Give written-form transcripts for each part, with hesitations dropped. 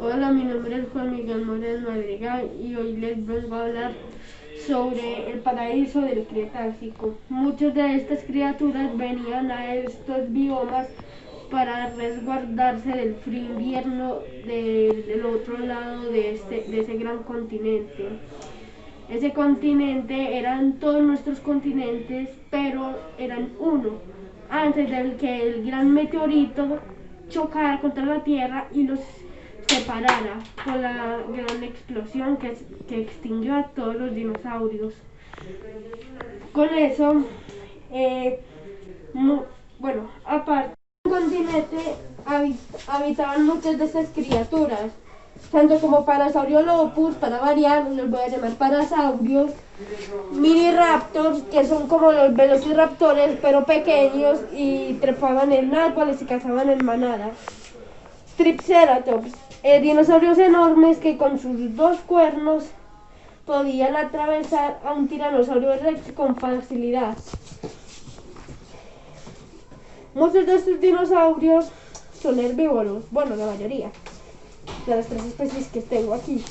Hola, mi nombre es Juan Miguel Moreno Madrigal y hoy les vengo a hablar sobre el paraíso del Cretácico. Muchas de estas criaturas venían a estos biomas para resguardarse del frío invierno del otro lado de ese gran continente. Ese continente eran todos nuestros continentes, pero eran uno, antes de que el gran meteorito chocara contra la Tierra y los separara con la gran explosión que extinguió a todos los dinosaurios. Con eso, bueno, aparte del continente habitaban muchas de estas criaturas, tanto como Parasauriolopus, para variar, los voy a llamar parasaurios, Miniraptors, que son como los velociraptores pero pequeños y trepaban en árboles y cazaban en manadas. Triceratops, dinosaurios enormes que con sus dos cuernos podían atravesar a un tiranosaurio rex con facilidad. Muchos de estos dinosaurios son herbívoros, bueno, la mayoría de las tres especies que tengo aquí.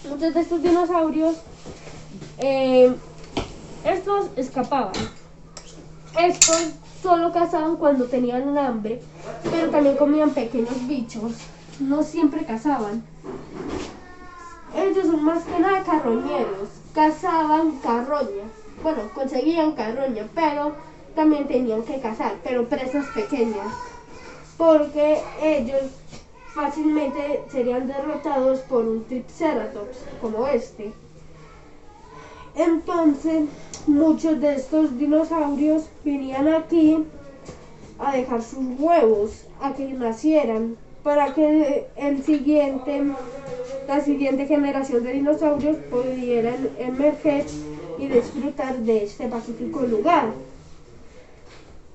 Muchos de estos dinosaurios, estos escapaban. Estos solo cazaban cuando tenían hambre, pero también comían pequeños bichos. No siempre cazaban. Ellos son más que nada carroñeros. Cazaban carroña. Bueno, conseguían carroña, pero también tenían que cazar, pero presas pequeñas, porque ellos fácilmente serían derrotados por un Triceratops como este. Entonces, muchos de estos dinosaurios venían aquí a dejar sus huevos, a que nacieran, para que la siguiente generación de dinosaurios pudieran emerger y disfrutar de este pacífico lugar.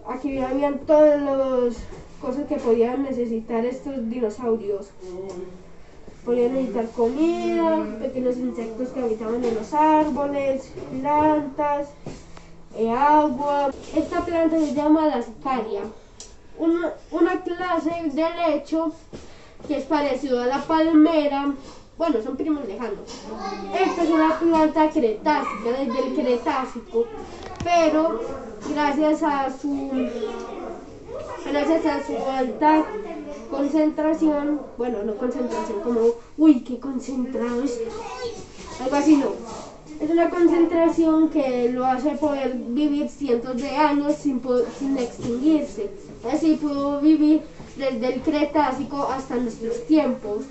Aquí habían todas las cosas que podían necesitar estos dinosaurios. Podían necesitar comida, pequeños insectos que habitaban en los árboles, plantas, agua. Esta planta se llama la sicaria, una clase de lecho que es parecido a la palmera. Bueno, son primos lejanos. Esta es una planta cretácica, desde el Cretácico, pero gracias a su alta concentración, bueno, no concentración como, uy, qué concentrado es, algo así no. Es una concentración que lo hace poder vivir cientos de años sin extinguirse. Así pudo vivir desde el Cretácico hasta nuestros tiempos.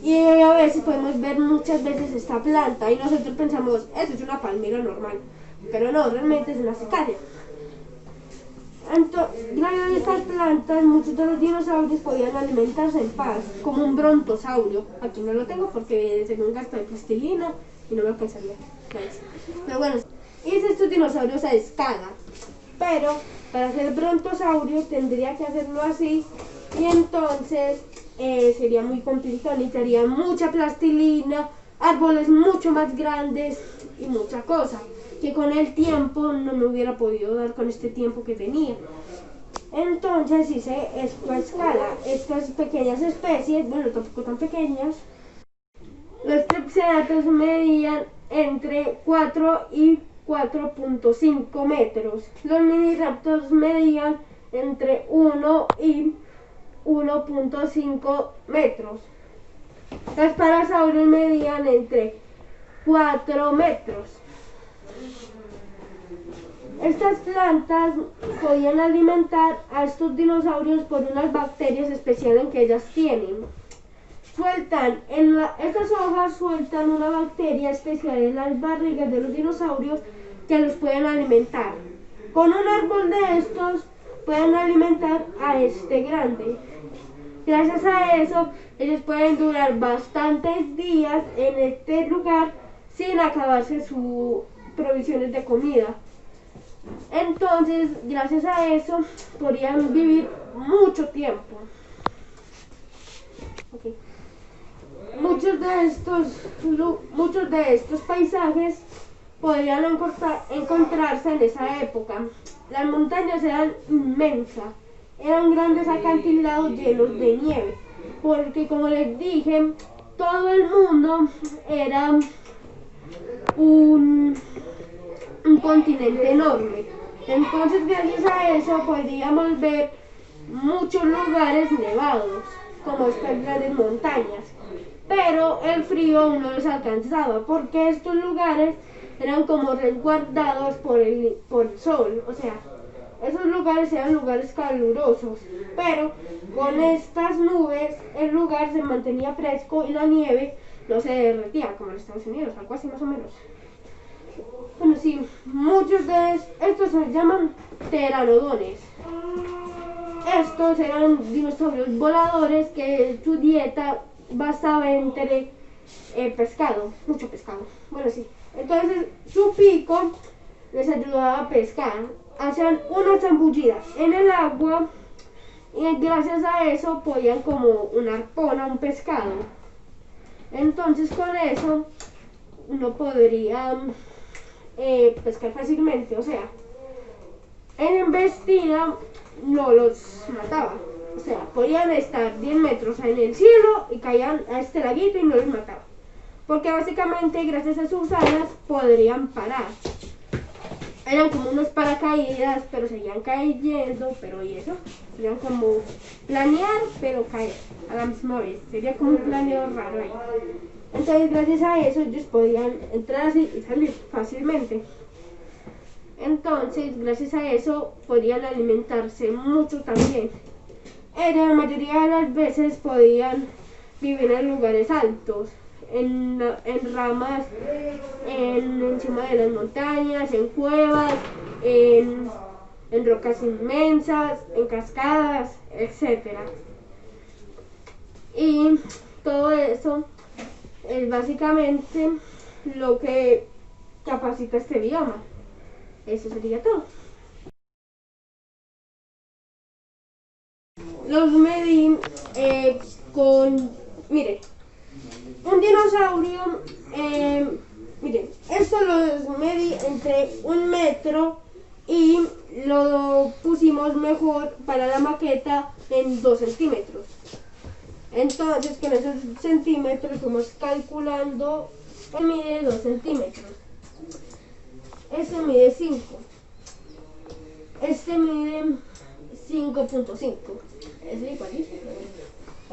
Y a veces podemos ver muchas veces esta planta y nosotros pensamos, eso es una palmera normal, pero no, realmente es una sicaria. Gracias a estas plantas, muchos de los dinosaurios podían alimentarse en paz, como un brontosaurio. Aquí no lo tengo porque según gasto de plastilina y no me alcanzaría. Pero bueno, hice estos dinosaurios a escala, pero para ser brontosaurio tendría que hacerlo así y entonces sería muy complicado, necesitaría mucha plastilina, árboles mucho más grandes y mucha cosa que con el tiempo no me hubiera podido dar con este tiempo que tenía. Entonces hice esto a escala. Estas pequeñas especies, bueno, tampoco tan pequeñas, los Triceratops medían entre 4 y 4.5 metros. Los Miniraptors medían entre 1 y 1.5 metros. Los Parasaurios medían entre 4 metros. Estas plantas podían alimentar a estos dinosaurios por unas bacterias especiales que ellas tienen. Estas hojas sueltan una bacteria especial en las barrigas de los dinosaurios que los pueden alimentar. Con un árbol de estos pueden alimentar a este grande. Gracias a eso, ellos pueden durar bastantes días en este lugar sin acabarse sus provisiones de comida. Entonces, gracias a eso, podrían vivir mucho tiempo. Okay. Muchos de estos paisajes podrían encontrarse en esa época. Las montañas eran inmensas eran grandes acantilados llenos de nieve, porque como les dije, todo el mundo era un continente enorme. Entonces gracias a eso podíamos ver muchos lugares nevados, como estas grandes montañas, pero el frío aún no los alcanzaba, porque estos lugares eran como resguardados por el sol, o sea, esos lugares eran lugares calurosos, pero con estas nubes el lugar se mantenía fresco y la nieve no se derretía, como en Estados Unidos, algo así más o menos. Bueno, sí, muchos de estos se llaman pteranodones. Estos eran dinosaurios voladores que su dieta basaba entre pescado, mucho pescado. Bueno, sí. Entonces su pico les ayudaba a pescar. Hacían unas zambullidas en el agua y gracias a eso podían como una arpona, un pescado. Entonces con eso uno podría pescar fácilmente, o sea, en embestida no los mataba, o sea, podían estar 10 metros en el cielo y caían a este laguito y no los mataba, porque básicamente gracias a sus alas podrían parar. Eran como unos paracaídas, pero seguían cayendo, pero y eso, serían como planear, pero caer a la misma vez, sería como un planeo raro ahí. Entonces gracias a eso ellos podían entrar así y salir fácilmente. Entonces gracias a eso podían alimentarse mucho también. La mayoría de las veces podían vivir en lugares altos, en ramas, encima de las montañas, en cuevas, en rocas inmensas, en cascadas, etc. Y todo eso es básicamente lo que capacita este bioma. Eso sería todo. Los medí mire, un dinosaurio, mire, esto lo medí entre 1 metro y lo pusimos mejor para la maqueta en 2 centímetros. Entonces con esos centímetros fuimos calculando que mide 2 centímetros. Este mide 5. Este mide 5.5. Ese igualito.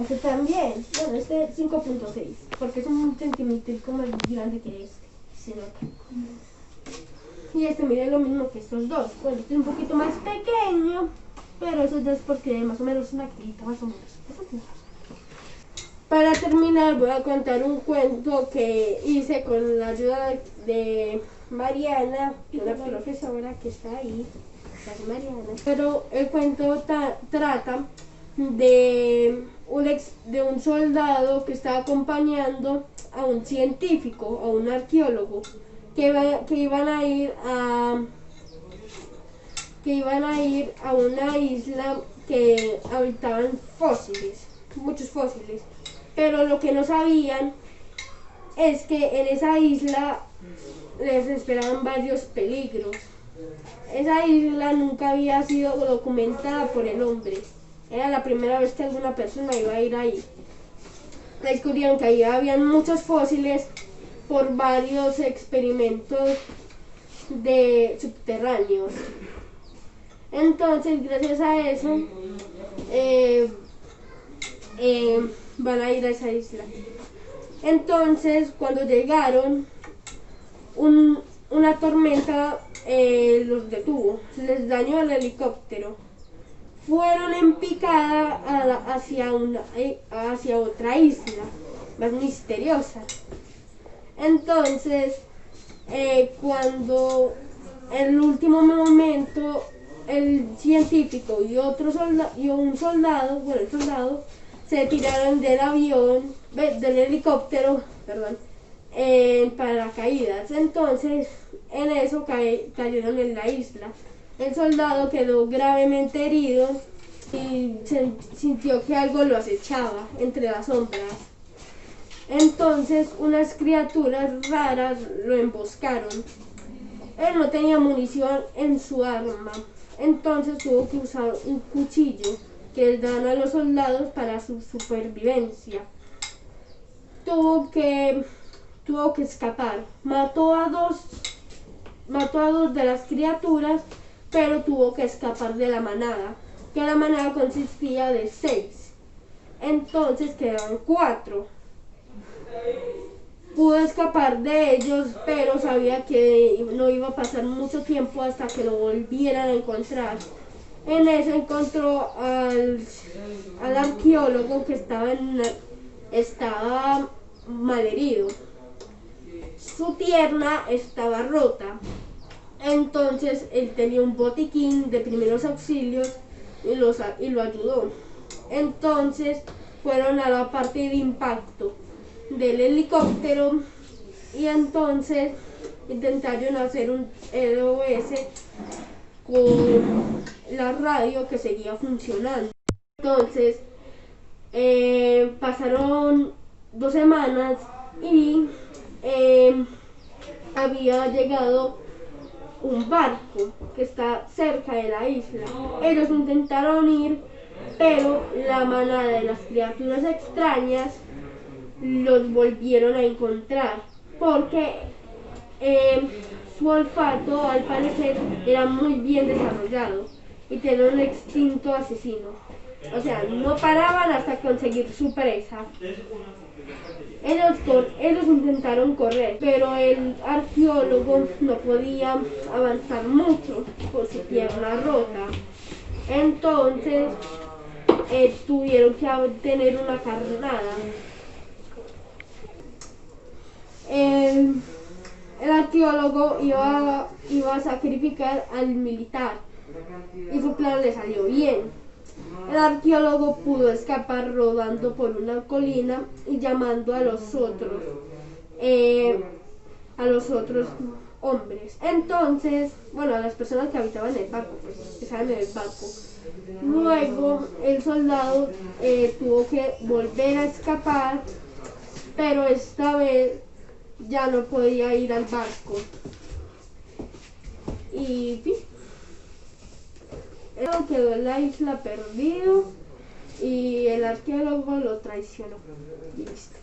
Este también. Bueno, este 5.6. Porque es un centímetro más grande que este. Se nota. Y este mide lo mismo que estos dos. Bueno, este es un poquito más pequeño. Pero eso ya es porque más o menos una crita, más o menos. Para terminar voy a contar un cuento que hice con la ayuda de Mariana, una profesora que está ahí, Mariana. Pero el cuento trata de un soldado que está acompañando a un científico, a un arqueólogo, que iban a ir a una isla que habitaban fósiles, muchos fósiles. Pero lo que no sabían es que en esa isla les esperaban varios peligros. Esa isla nunca había sido documentada por el hombre. Era la primera vez que alguna persona iba a ir ahí. Descubrieron que ahí habían muchos fósiles por varios experimentos de subterráneos. Entonces, gracias a eso, van a ir a esa isla. Entonces, cuando llegaron, una tormenta los detuvo, les dañó el helicóptero. Fueron en picada hacia otra isla más misteriosa. Entonces, cuando en el último momento el científico y un soldado, bueno, el soldado, se tiraron del helicóptero, en paracaídas. Entonces, en eso cayeron en la isla. El soldado quedó gravemente herido y sintió que algo lo acechaba entre las sombras. Entonces, unas criaturas raras lo emboscaron. Él no tenía munición en su arma, entonces tuvo que usar un cuchillo que les dan a los soldados para su supervivencia. Tuvo que escapar. Mató a dos de las criaturas, pero tuvo que escapar de la manada, que la manada consistía de 6. Entonces quedaban 4. Pudo escapar de ellos, pero sabía que no iba a pasar mucho tiempo hasta que lo volvieran a encontrar. En eso encontró al arqueólogo que estaba malherido. Su pierna estaba rota. Entonces él tenía un botiquín de primeros auxilios y lo ayudó. Entonces fueron a la parte de impacto del helicóptero y entonces intentaron hacer un SOS con la radio que seguía funcionando. Entonces pasaron 2 semanas y había llegado un barco que está cerca de la isla. Ellos intentaron ir, pero la manada de las criaturas extrañas los volvieron a encontrar porque su olfato al parecer era muy bien desarrollado y tenía un instinto asesino. O sea, no paraban hasta conseguir su presa. Ellos intentaron correr, pero el arqueólogo no podía avanzar mucho por su pierna rota. Entonces tuvieron que tener una carnada. El arqueólogo iba a sacrificar al militar y su plan le salió bien. El arqueólogo pudo escapar rodando por una colina y llamando a los otros hombres. Entonces, bueno, a las personas que habitaban el barco, pues, que estaban en el barco. Luego, el soldado tuvo que volver a escapar, pero esta vez ya no podía ir al barco. Y sí, él quedó en la isla perdido y el arqueólogo lo traicionó. Y listo.